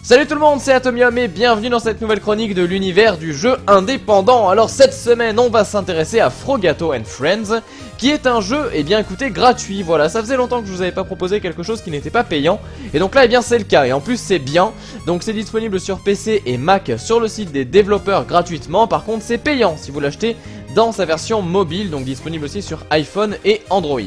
Salut tout le monde, c'est Atomium et bienvenue dans cette nouvelle chronique de l'univers du jeu indépendant. Alors cette semaine on va s'intéresser à Frogato and Friends, qui est un jeu, eh bien écoutez, gratuit. Voilà, ça faisait longtemps que je vous avais pas proposé quelque chose qui n'était pas payant, et donc là eh bien c'est le cas, et en plus c'est bien. Donc c'est disponible sur PC et Mac sur le site des développeurs gratuitement. Par contre c'est payant si vous l'achetez dans sa version mobile, donc disponible aussi sur iPhone et Android.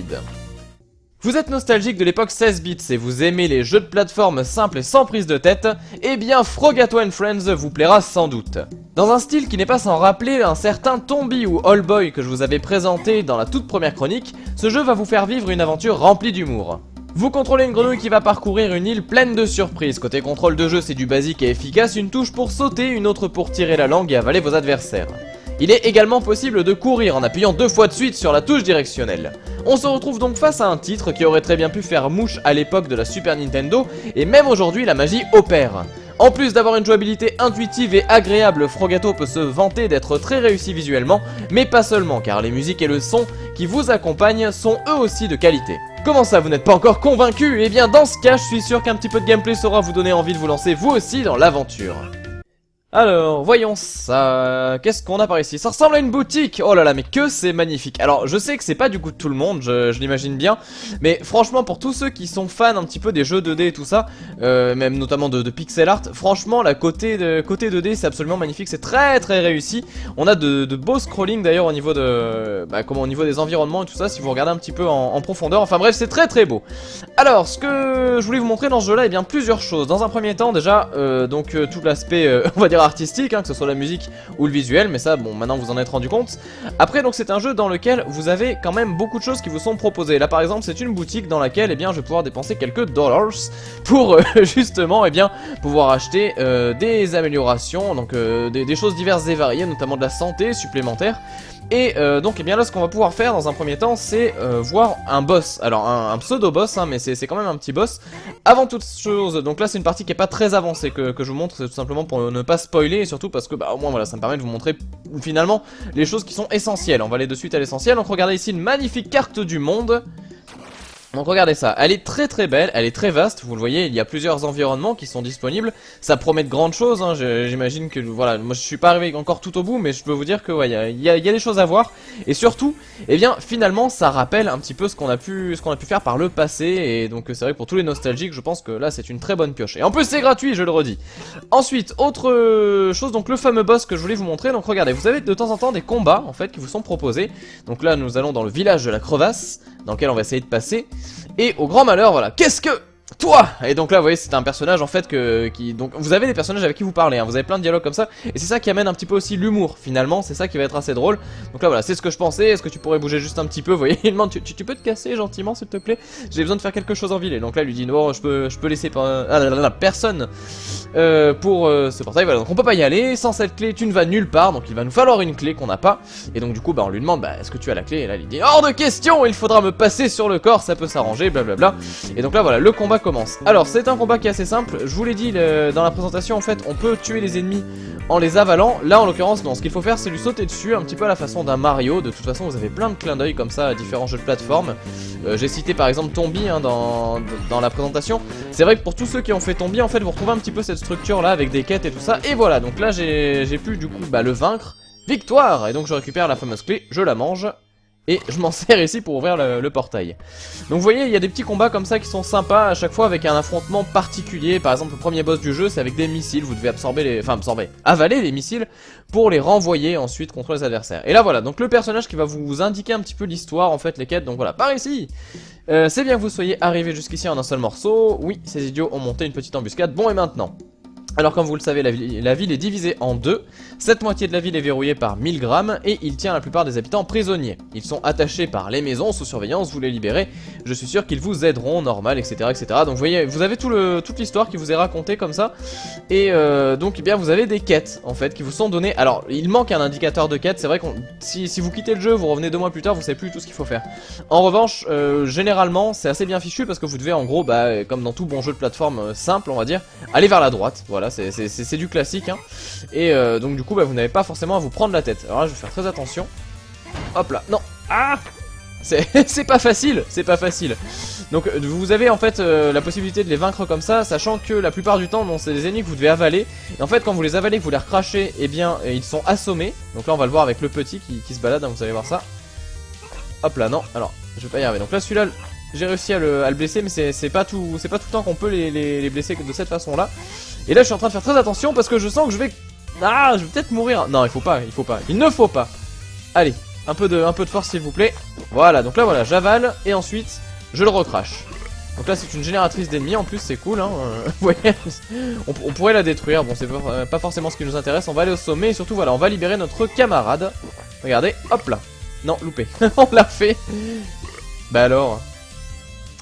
Vous êtes nostalgique de l'époque 16 bits et vous aimez les jeux de plateforme simples et sans prise de tête, eh bien Frogato and Friends vous plaira sans doute. Dans un style qui n'est pas sans rappeler un certain Tombi ou All Boy que je vous avais présenté dans la toute première chronique, ce jeu va vous faire vivre une aventure remplie d'humour. Vous contrôlez une grenouille qui va parcourir une île pleine de surprises. Côté contrôle de jeu, c'est du basique et efficace, une touche pour sauter, une autre pour tirer la langue et avaler vos adversaires. Il est également possible de courir en appuyant 2 fois de suite sur la touche directionnelle. On se retrouve donc face à un titre qui aurait très bien pu faire mouche à l'époque de la Super Nintendo, et même aujourd'hui la magie opère. En plus d'avoir une jouabilité intuitive et agréable, Frogato peut se vanter d'être très réussi visuellement, mais pas seulement, car les musiques et le son qui vous accompagnent sont eux aussi de qualité. Comment ça, vous n'êtes pas encore convaincu? Eh bien dans ce cas, je suis sûr qu'un petit peu de gameplay saura vous donner envie de vous lancer vous aussi dans l'aventure. Alors, voyons ça, qu'est-ce qu'on a par ici? Ça ressemble à une boutique. Oh là là, mais que c'est magnifique. Alors, je sais que c'est pas du goût de tout le monde, je l'imagine bien, mais franchement, pour tous ceux qui sont fans un petit peu des jeux 2D et tout ça, même notamment de pixel art, franchement, la côté 2D, c'est absolument magnifique, c'est très très réussi. On a de beaux scrolling d'ailleurs au niveau de, au niveau des environnements et tout ça, si vous regardez un petit peu en profondeur. Enfin bref, c'est très très beau. Alors, ce que je voulais vous montrer dans ce jeu-là, eh bien plusieurs choses. Dans un premier temps, déjà, tout l'aspect, on va dire artistique, que ce soit la musique ou le visuel, mais ça bon maintenant vous en êtes rendu compte. Après donc c'est un jeu dans lequel vous avez quand même beaucoup de choses qui vous sont proposées. Là par exemple c'est une boutique dans laquelle eh bien je vais pouvoir dépenser quelques dollars pour justement eh bien pouvoir acheter des améliorations, donc des choses diverses et variées, notamment de la santé supplémentaire. Et donc eh bien là ce qu'on va pouvoir faire dans un premier temps c'est voir un boss, alors un pseudo boss mais c'est quand même un petit boss. Avant toute chose, donc là c'est une partie qui est pas très avancée que je vous montre, c'est tout simplement pour ne pas spoiler et surtout parce que au moins voilà ça me permet de vous montrer finalement les choses qui sont essentielles. On va aller de suite à l'essentiel. Donc regardez ici une magnifique carte du monde. Donc regardez ça, elle est très très belle, elle est très vaste, vous le voyez, il y a plusieurs environnements qui sont disponibles, ça promet de grandes choses, j'imagine que, voilà, moi je suis pas arrivé encore tout au bout, mais je peux vous dire que ouais, il y a des choses à voir, et surtout, eh bien finalement ça rappelle un petit peu ce qu'on a pu faire par le passé, et donc c'est vrai que pour tous les nostalgiques, je pense que là c'est une très bonne pioche, et en plus c'est gratuit, je le redis. Ensuite, autre chose, donc le fameux boss que je voulais vous montrer, donc regardez, vous avez de temps en temps des combats en fait qui vous sont proposés, donc là nous allons dans le village de la crevasse, dans lequel on va essayer de passer. Et au grand malheur, voilà, qu'est-ce que... Toi! Et donc là vous voyez c'est un personnage en fait donc vous avez des personnages avec qui vous parlez, vous avez plein de dialogues comme ça, et c'est ça qui amène un petit peu aussi l'humour finalement, c'est ça qui va être assez drôle. Donc là voilà, c'est ce que je pensais, est-ce que tu pourrais bouger juste un petit peu, vous voyez, il demande tu peux te casser gentiment s'il te plaît, j'ai besoin de faire quelque chose en ville. Et donc là il lui dit non je peux laisser personne pour ce portail, voilà, donc on peut pas y aller, sans cette clé tu ne vas nulle part, donc il va nous falloir une clé qu'on n'a pas. Et donc du coup on lui demande est-ce que tu as la clé, et là il dit hors de question, il faudra me passer sur le corps, ça peut s'arranger, blablabla. Et donc là voilà, le combat commence. Alors c'est un combat qui est assez simple, je vous l'ai dit dans la présentation, en fait on peut tuer les ennemis en les avalant. Là en l'occurrence non, ce qu'il faut faire c'est lui sauter dessus, un petit peu à la façon d'un Mario. De toute façon vous avez plein de clins d'œil comme ça à différents jeux de plateforme. J'ai cité par exemple Tombi dans la présentation. C'est vrai que pour tous ceux qui ont fait Tombi, en fait vous retrouvez un petit peu cette structure là avec des quêtes et tout ça. Et voilà, donc là j'ai pu du coup le vaincre. Victoire! Et donc je récupère la fameuse clé, je la mange. Et je m'en sers ici pour ouvrir le portail. Donc vous voyez, il y a des petits combats comme ça qui sont sympas à chaque fois avec un affrontement particulier. Par exemple, le premier boss du jeu, c'est avec des missiles. Vous devez avaler les missiles pour les renvoyer ensuite contre les adversaires. Et là voilà, donc le personnage qui va vous indiquer un petit peu l'histoire, en fait, les quêtes. Donc voilà, par ici, c'est bien que vous soyez arrivé jusqu'ici en un seul morceau. Oui, ces idiots ont monté une petite embuscade. Bon, et maintenant? Alors comme vous le savez, la ville est divisée en deux. Cette moitié de la ville est verrouillée par 1000 grammes et il tient la plupart des habitants prisonniers. Ils sont attachés par les maisons sous surveillance, vous les libérez. Je suis sûr qu'ils vous aideront, normal, etc. etc. Donc vous voyez, vous avez toute l'histoire qui vous est racontée comme ça. Et donc eh bien vous avez des quêtes en fait qui vous sont données. Alors il manque un indicateur de quête, c'est vrai que si vous quittez le jeu, vous revenez 2 mois plus tard, vous savez plus tout ce qu'il faut faire. En revanche, généralement c'est assez bien fichu parce que vous devez en gros, comme dans tout bon jeu de plateforme simple on va dire, aller vers la droite, voilà. C'est du classique et donc du coup vous n'avez pas forcément à vous prendre la tête. Alors là je vais faire très attention. Hop là, non. Ah. c'est pas facile, c'est pas facile. Donc vous avez en fait la possibilité de les vaincre comme ça, sachant que la plupart du temps, bon, c'est des ennemis que vous devez avaler. Et en fait, quand vous les avalez, que vous les recrachez, eh bien, ils sont assommés. Donc là, on va le voir avec le petit qui se balade, hein, vous allez voir ça. Hop là, non, alors, je vais pas y arriver. Donc là, celui-là, j'ai réussi à le blesser, mais c'est pas tout le temps qu'on peut les blesser de cette façon-là. Et là, je suis en train de faire très attention parce que je sens que je vais... Ah, je vais peut-être mourir. Non, il faut pas, il ne faut pas. Allez, un peu de force s'il vous plaît. Voilà, donc là voilà, j'avale et ensuite je le recrache. Donc là c'est une génératrice d'ennemis, en plus c'est cool hein. Vous voyez, on pourrait la détruire, bon c'est pas forcément ce qui nous intéresse. On va aller au sommet et surtout voilà, on va libérer notre camarade. Regardez, hop là. Non, loupé, on l'a fait. Bah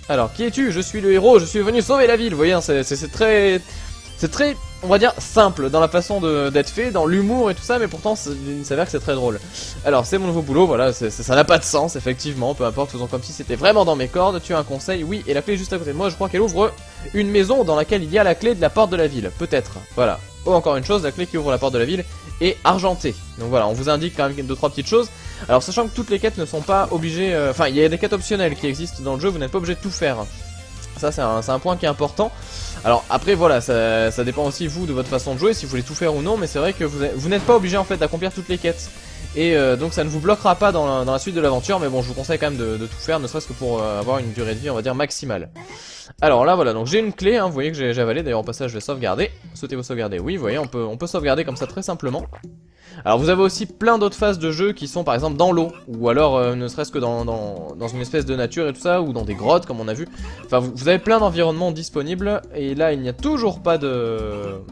alors, qui es-tu? Je suis le héros, je suis venu sauver la ville. Vous voyez, hein, c'est très, on va dire, simple dans la façon d'être fait, dans l'humour et tout ça, mais pourtant il s'avère que c'est très drôle. Alors c'est mon nouveau boulot, voilà, ça n'a pas de sens, effectivement, peu importe, faisons comme si c'était vraiment dans mes cordes. Tu as un conseil? Oui, et la clé est juste à côté de moi, je crois qu'elle ouvre une maison dans laquelle il y a la clé de la porte de la ville, peut-être, voilà. Oh, encore une chose, la clé qui ouvre la porte de la ville est argentée. Donc voilà, on vous indique quand même 2-3 petites choses. Alors sachant que toutes les quêtes ne sont pas obligées, enfin il y a des quêtes optionnelles qui existent dans le jeu, vous n'êtes pas obligé de tout faire. Ça c'est un point qui est important. Alors après voilà, ça dépend aussi vous de votre façon de jouer, si vous voulez tout faire ou non, mais c'est vrai que vous n'êtes pas obligé en fait d'accomplir toutes les quêtes. Et donc ça ne vous bloquera pas dans la suite de l'aventure, mais bon je vous conseille quand même de tout faire, ne serait-ce que pour avoir une durée de vie on va dire maximale. Alors là voilà, donc j'ai une clé, hein, vous voyez que j'ai avalé, d'ailleurs au passage je vais sauvegarder. Souhaitez-vous sauvegarder? Oui, vous voyez, on peut sauvegarder comme ça très simplement. Alors vous avez aussi plein d'autres phases de jeu qui sont par exemple dans l'eau, ou alors ne serait-ce que dans une espèce de nature et tout ça, ou dans des grottes comme on a vu. Enfin vous avez plein d'environnements disponibles, et là il n'y a toujours pas de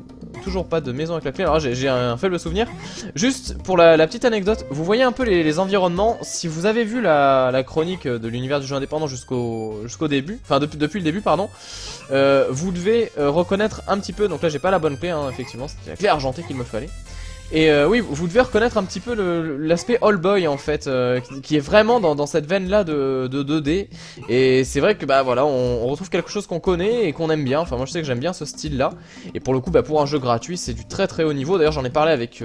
maison avec la clé. Alors j'ai un faible souvenir. Juste pour la petite anecdote, vous voyez un peu les environnements. Si vous avez vu la chronique de l'univers du jeu indépendant jusqu'au début, enfin depuis le début pardon, vous devez reconnaître un petit peu, donc là j'ai pas la bonne clé hein, effectivement, c'était la clé argentée qu'il me fallait. Et oui, vous devez reconnaître un petit peu l'aspect All Boy en fait, qui est vraiment dans cette veine là de 2D. Et c'est vrai que bah voilà, on retrouve quelque chose qu'on connaît et qu'on aime bien. Enfin moi je sais que j'aime bien ce style là. Et pour le coup bah pour un jeu gratuit c'est du très haut niveau. D'ailleurs j'en ai parlé avec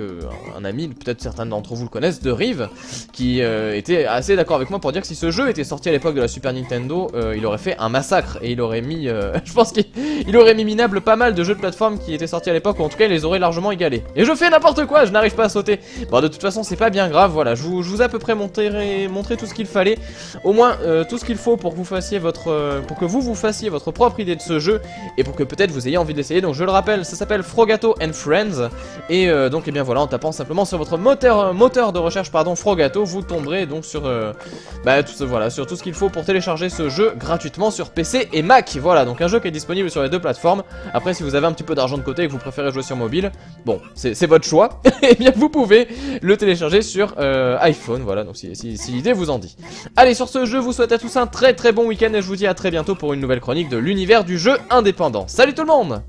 un ami, peut-être certains d'entre vous le connaissent, de Rive, qui était assez d'accord avec moi pour dire que si ce jeu était sorti à l'époque de la Super Nintendo, il aurait fait un massacre. Et il aurait mis, je pense qu'il aurait mis minable pas mal de jeux de plateforme qui étaient sortis à l'époque, ou en tout cas il les aurait largement égalés. Et je fais n'importe quoi, je n'arrive pas à sauter. Bon de toute façon c'est pas bien grave, voilà, je vous ai à peu près montré tout ce qu'il fallait. Au moins tout ce qu'il faut pour que vous fassiez vous fassiez votre propre idée de ce jeu, et pour que peut-être vous ayez envie de l'essayer. Donc je le rappelle, ça s'appelle Frogato and Friends. Et donc et bien voilà, en tapant simplement sur votre moteur de recherche pardon, Frogato, vous tomberez donc sur sur tout ce qu'il faut pour télécharger ce jeu gratuitement sur PC et Mac. Voilà, donc un jeu qui est disponible sur les deux plateformes. Après si vous avez un petit peu d'argent de côté et que vous préférez jouer sur mobile, bon c'est votre choix. Et bien vous pouvez le télécharger sur iPhone, voilà, donc si l'idée vous en dit. Allez, sur ce, je vous souhaite à tous un très bon week-end et je vous dis à très bientôt pour une nouvelle chronique de l'univers du jeu indépendant. Salut tout le monde!